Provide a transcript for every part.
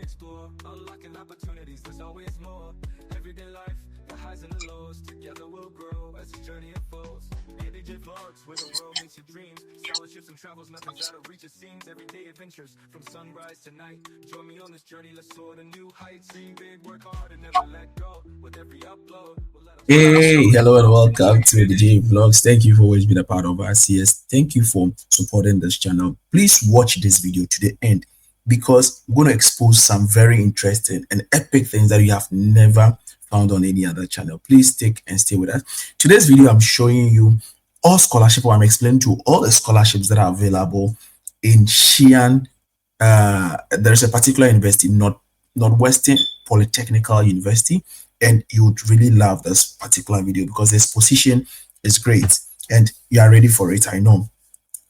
explore, unlocking opportunities, there's always more. Everyday life, the highs and the lows, together we'll grow as this journey unfolds. DJ vlogs, where the world meets your dreams, scholarships and travels, nothing's out of reach, it seems. Everyday adventures, from sunrise to night. Join me on this journey, let's soar to new heights. Dream big, work hard, and never let go. With every upload, we'll let us Hey, hello and welcome to the J Vlogs. Thank you for always being a part of us. Yes, thank you for supporting this channel. Please watch this video to the end because we're going to expose some very interesting and epic things that you have never found on any other channel. Please stick and stay with us. Today's video, I'm showing you all scholarship, or I'm explaining to you all the scholarships that are available in Xi'an. There's a particular university, Northwestern Polytechnic University, and you would really love this particular video because this position is great and you are ready for it, I know.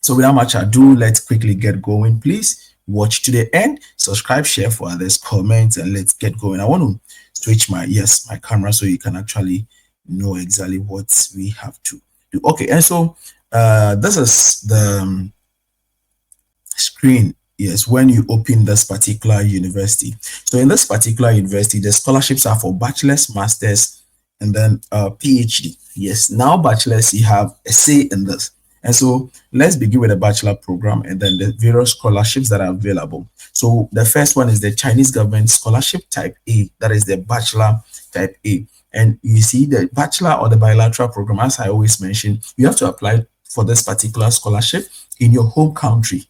So without much ado, let's quickly get going. Please watch to the end, subscribe, share for others, comment, and let's get going. I want to switch my camera so you can actually know exactly what we have to do. Okay, and so this is the screen. Yes, when you open this particular university. So in this particular university, the scholarships are for bachelor's, master's, and then PhD. Yes, now bachelor's, you have a say in this. And so let's begin with the bachelor program and then the various scholarships that are available. So the first one is the Chinese government scholarship type A. That is the bachelor type A. And you see the bachelor or the bilateral program, as I always mention, you have to apply for this particular scholarship in your home country.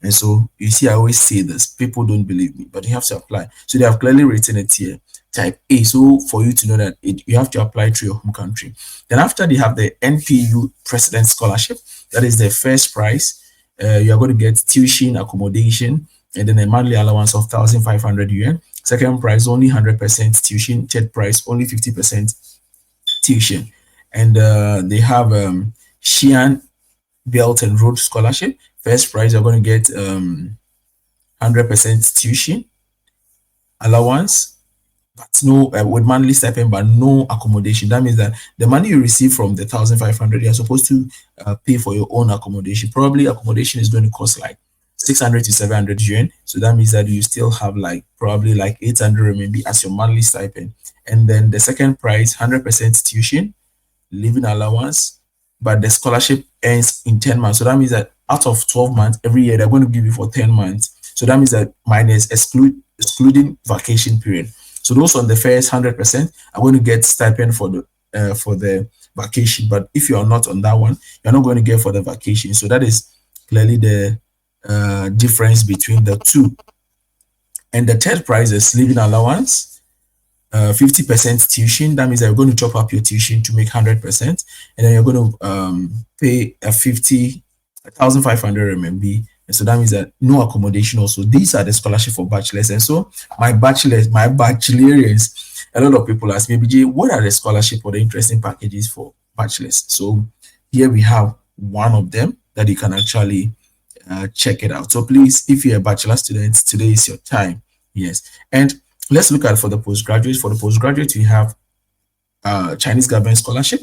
And so you see, I always say this, people don't believe me, but you have to apply. So they have clearly written it here, type A. So for you to know that you have to apply to your home country. Then after they have the NPU President Scholarship, that is the first prize. You are going to get tuition, accommodation, and then a monthly allowance of 1,500 yuan. Second prize, only 100% tuition. Third prize, only 50% tuition. And they have Xi'an Belt and Road Scholarship. First prize, you're going to get 100% tuition allowance, but no with monthly stipend, but no accommodation. That means that the money you receive from the 1,500, you're supposed to pay for your own accommodation. Probably accommodation is going to cost like 600 to 700 yuan. So that means that you still have like probably like 800 RMB as your monthly stipend. And then the second prize, 100% tuition, living allowance, but the scholarship ends in 10 months. So that means that out of 12 months, every year they're going to give you for 10 months. So that means that minus excluding vacation period. So those on the first 100% are going to get stipend for the vacation. But if you are not on that one, you're not going to get for the vacation. So that is clearly the difference between the two. And the third prize is living allowance. 50% tuition. That means that you're going to chop up your tuition to make 100%, and then you're going to pay a 1,500 RMB. And so that means that no accommodation. Also, these are the scholarship for bachelors. And so my bachelorians, a lot of people ask me, BJ, what are the scholarship or the interesting packages for bachelors? So here we have one of them that you can actually check it out. So please, if you're a bachelor student, today is your time. Yes, and let's look at for the postgraduate. For the postgraduate, we have Chinese government scholarship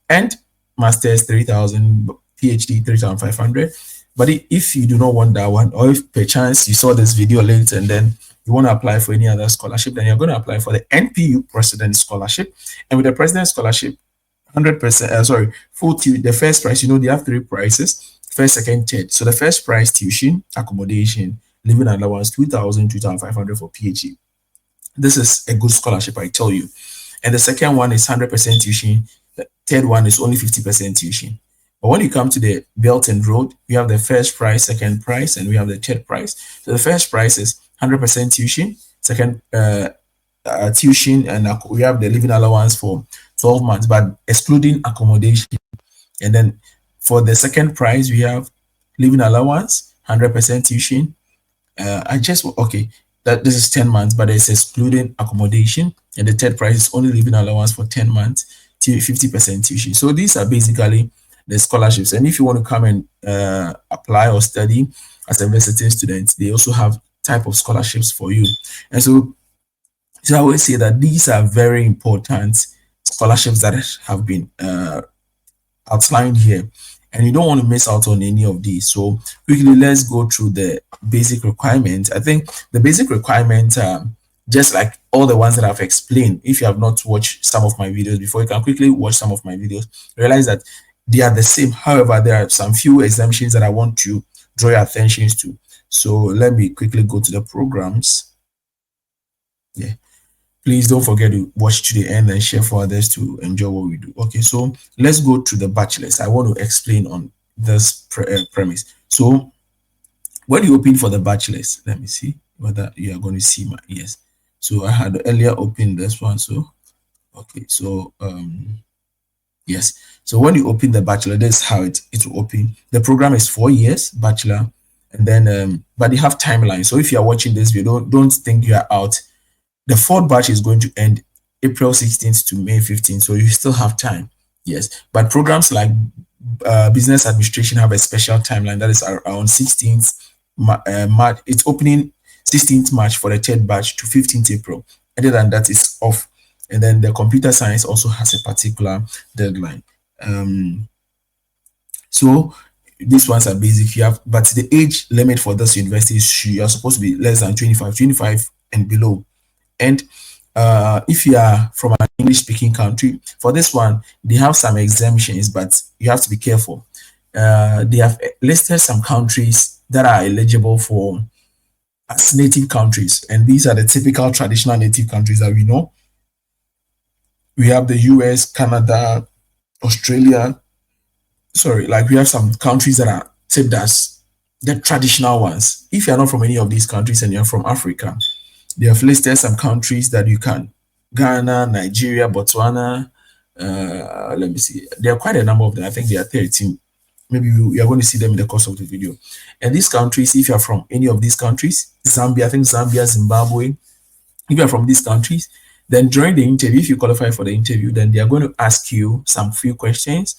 and master's 3,000, PhD 3,500. But if you do not want that one, or if perchance you saw this video late and then you want to apply for any other scholarship, then you're going to apply for the NPU President Scholarship. And with the President Scholarship, 100%, full tuition, the first prize, they have three prizes, first, second, third. So the first prize, tuition, accommodation, living allowance, 2,000, 2,500 for PhD. This is a good scholarship, I tell you. And the second one is 100% tuition. The third one is only 50% tuition. But when you come to the Belt and Road, we have the first prize, second prize, and we have the third prize. So the first prize is 100% tuition, second tuition, and we have the living allowance for 12 months, but excluding accommodation. And then for the second prize, we have living allowance, 100% tuition. That this is 10 months, but it's excluding accommodation. And the third prize is only living allowance for 10 months to 50% tuition. So these are basically the scholarships. And if you want to come and apply or study as a visiting student, they also have type of scholarships for you. And so I always say that these are very important scholarships that have been outlined here. and you don't want to miss out on any of these. So quickly, let's go through the basic requirements. I think the basic requirements, just like all the ones that I've explained, if you have not watched some of my videos before, you can quickly watch some of my videos, realize that they are the same. However, there are some few exemptions that I want to draw your attention to. So let me quickly go to the programs. Yeah. Please don't forget to watch to the end and share for others to enjoy what we do. Okay, so let's go to the bachelor's. I want to explain on this premise. So when you open for the bachelor's, let me see whether you are going to see my, yes. So I had earlier opened this one. So okay, so yes. So when you open the bachelor, that's how it will open. The program is 4 years bachelor, and then but you have timeline. So if you are watching this video, don't think you are out. The fourth batch is going to end April 16th to May 15th, so you still have time. Yes, but programs like business administration have a special timeline that is around 16th March. It's opening 16th March for the third batch to 15th April. Other than that, it's off. And then the computer science also has a particular deadline. So these ones are basic. You have, but the age limit for this university is you are supposed to be less than 25 and below. And if you are from an English speaking country, for this one, they have some exemptions, but you have to be careful. They have listed some countries that are eligible for as native countries, and these are the typical traditional native countries that we know. We have the US, Canada, Australia. Sorry, like we have some countries that are tipped as the traditional ones. If you're not from any of these countries and you're from Africa, they have listed some countries that you can: Ghana, Nigeria, Botswana. Let me see. There are quite a number of them. I think there are 13. Maybe you are going to see them in the course of the video. And these countries, if you are from any of these countries, Zambia, I think Zambia, Zimbabwe, if you are from these countries, then during the interview, if you qualify for the interview, then they are going to ask you some few questions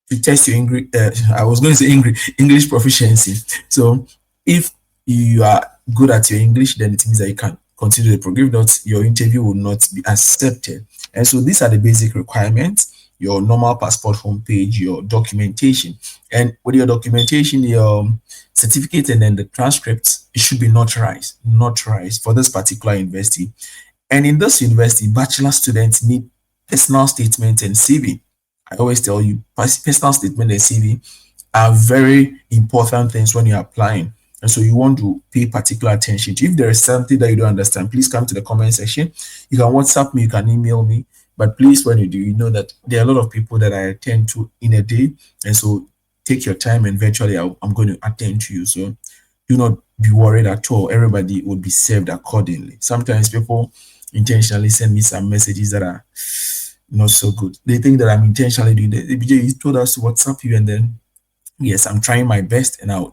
to test your English. I was going to say English proficiency. So if you are good at your English, then it means that you can continue the program. If not, your interview will not be accepted. And so these are the basic requirements: your normal passport homepage, your documentation, and with your documentation, your certificate, and then the transcripts, it should be notarized for this particular university. And in this university, bachelor students need personal statement and CV. I always tell you, personal statement and CV are very important things when you're applying. And so you want to pay particular attention to. If there is something that you don't understand, please come to the comment section. You can WhatsApp me, you can email me. But please, when you do, you know that there are a lot of people that I attend to in a day. And so take your time, and virtually I'm going to attend to you. So do not be worried at all. Everybody would be served accordingly. Sometimes people intentionally send me some messages that are not so good. They think that I'm intentionally doing that. BJ, you told us to WhatsApp you, and then yes, I'm trying my best, and I would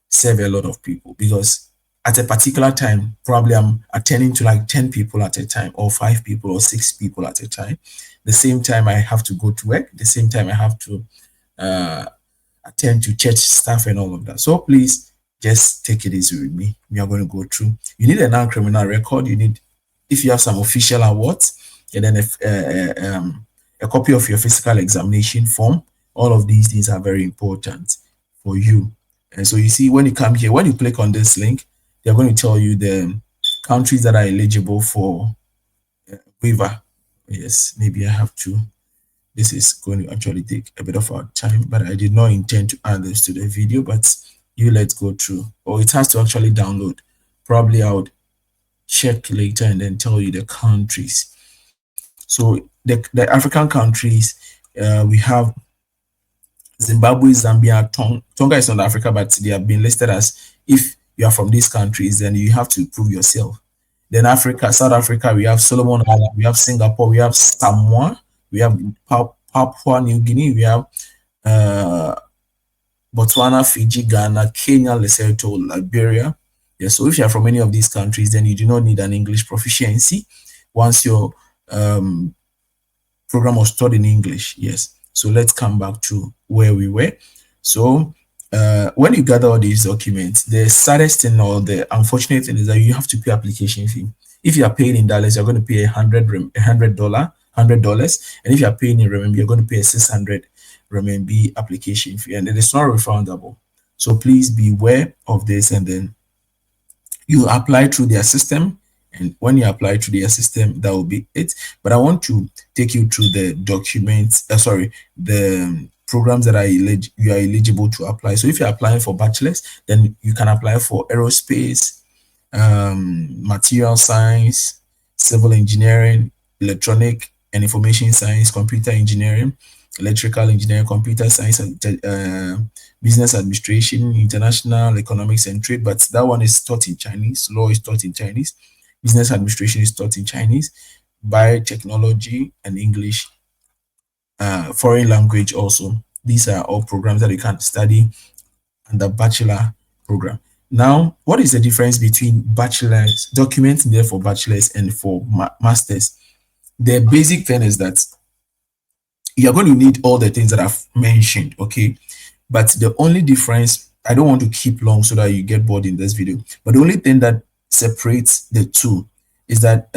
serve a lot of people, because at a particular time, probably I'm attending to like 10 people at a time, or 5 people, or 6 people at a time. The same time I have to go to work, the same time I have to attend to church stuff and all of that. So please just take it easy with me. We are going to go through. You need a non-criminal record. You need, if you have some official awards, and then a copy of your physical examination form. All of these things are very important for you. And so you see, when you come here, when you click on this link, they're going to tell you the countries that are eligible for waiver. Yes, maybe I have to. This is going to actually take a bit of our time, but I did not intend to add this to the video, but you let's go through. Or it has to actually download. Probably I would check later and then tell you the countries. So the African countries, we have Zimbabwe, Zambia, Tonga is not Africa, but they have been listed as, if you are from these countries, then you have to prove yourself. Then Africa, South Africa, we have Solomon Island, we have Singapore, we have Samoa, we have Papua New Guinea, we have Botswana, Fiji, Ghana, Kenya, Lesotho, Liberia. Yeah, so if you are from any of these countries, then you do not need an English proficiency once your program was taught in English. Yes. So let's come back to where we were. So when you gather all these documents, the saddest thing, or the unfortunate thing, is that you have to pay application fee. If you are paying in dollars, you're going to pay $100, and if you are paying in renminbi, you're going to pay $600 renminbi application fee, and it is not refundable. So please beware of this, and then you apply through their system. And when you apply through their system, that will be it. But I want to take you through the documents, the programs that you are eligible to apply. So if you're applying for bachelor's, then you can apply for aerospace, material science, civil engineering, electronic and information science, computer engineering, electrical engineering, computer science, and business administration, international economics and trade. But that one is taught in Chinese. Law is taught in Chinese. Business administration is taught in Chinese. Biotechnology and English, foreign language also. These are all programs that you can study and the bachelor program. Now, what is the difference between bachelor's documents there for bachelor's and for masters? The basic thing is that you're going to need all the things that I've mentioned, okay? But the only difference, I don't want to keep long so that you get bored in this video, but the only thing that separates the two is that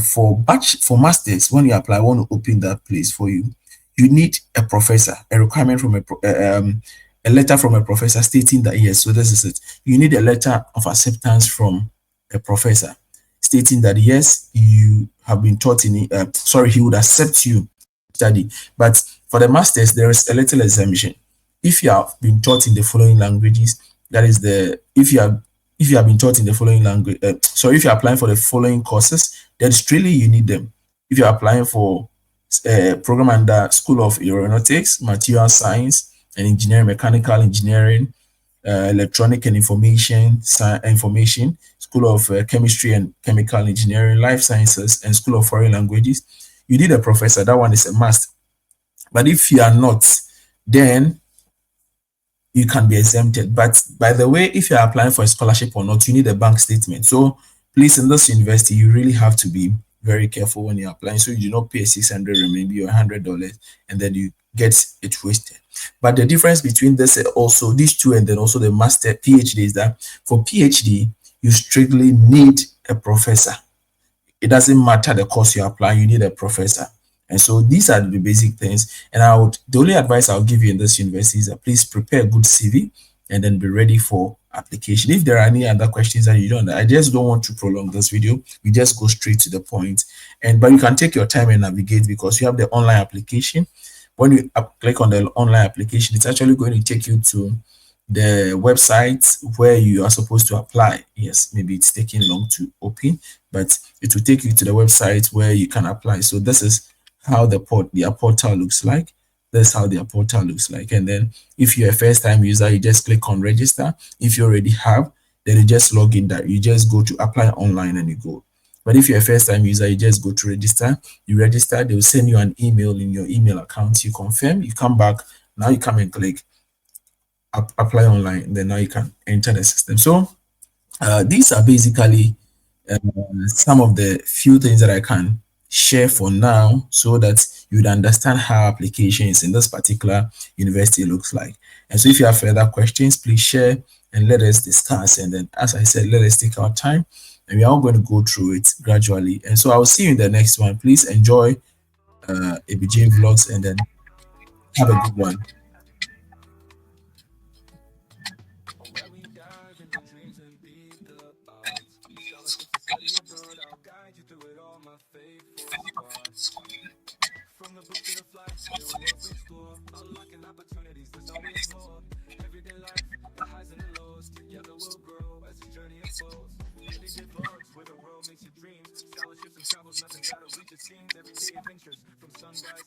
for masters, when you apply, I want to open that place for you. You need a professor, a requirement from a letter from a professor stating that yes, so this is it. You need a letter of acceptance from a professor stating that yes, you have been taught in he would accept you study. But for the masters, there is a little exemption. If you have been taught in the following languages, that is the if you have been taught in the following language, if you're applying for the following courses, then strictly you need them. If you're applying for a program under School of Aeronautics, Material Science and Engineering, Mechanical Engineering, Electronic and Information, School of Chemistry and Chemical Engineering, Life Sciences, and School of Foreign Languages, you need a professor. That one is a must. But if you are not, then you can be exempted. But by the way, if you're applying for a scholarship or not, you need a bank statement. So please, in this university, you really have to be very careful when you're applying, so you do not pay 600 maybe or $100 and then you get it wasted. But the difference between this also these two and then also the master PhD is that for PhD, you strictly need a professor. It doesn't matter the course you apply, you need a professor. And so these are the basic things. And the only advice I'll give you in this university is that please prepare a good CV and then be ready for application. If there are any other questions that you don't, I just don't want to prolong this video. We just go straight to the point. But you can take your time and navigate because you have the online application. When you click on the online application, it's actually going to take you to the website where you are supposed to apply. Yes, maybe it's taking long to open, but it will take you to the website where you can apply. So this is how their portal looks like. That's how their portal looks like. And then if you're a first-time user, you just click on register. If you already have, then you just log in that. You just go to apply online and you go. But if you're a first-time user, you just go to register. You register, they will send you an email in your email account. You confirm, you come back. Now you come and click apply online. Then now you can enter the system. So these are basically some of the few things that I can share for now so that you'd understand how applications in this particular university looks like. And so if you have further questions, please share and let us discuss. And then, as I said, let us take our time and we are all going to go through it gradually. And so I will see you in the next one. Please enjoy ABJ Vlogs and then have a good one. Where we dive into dreams and beat the odds. Scholarships to study abroad, I'll guide you through it all, my faithful squad. From the books to the flights, new worlds we explore. Unlocking opportunities, there's always more. Everyday life, the highs and the lows. Together we'll grow as the journey unfolds. ABJ Vlogs, where the world makes you dream. Scholarships and travels, nothing's out of reach, it seems. Everyday adventures, from sunrise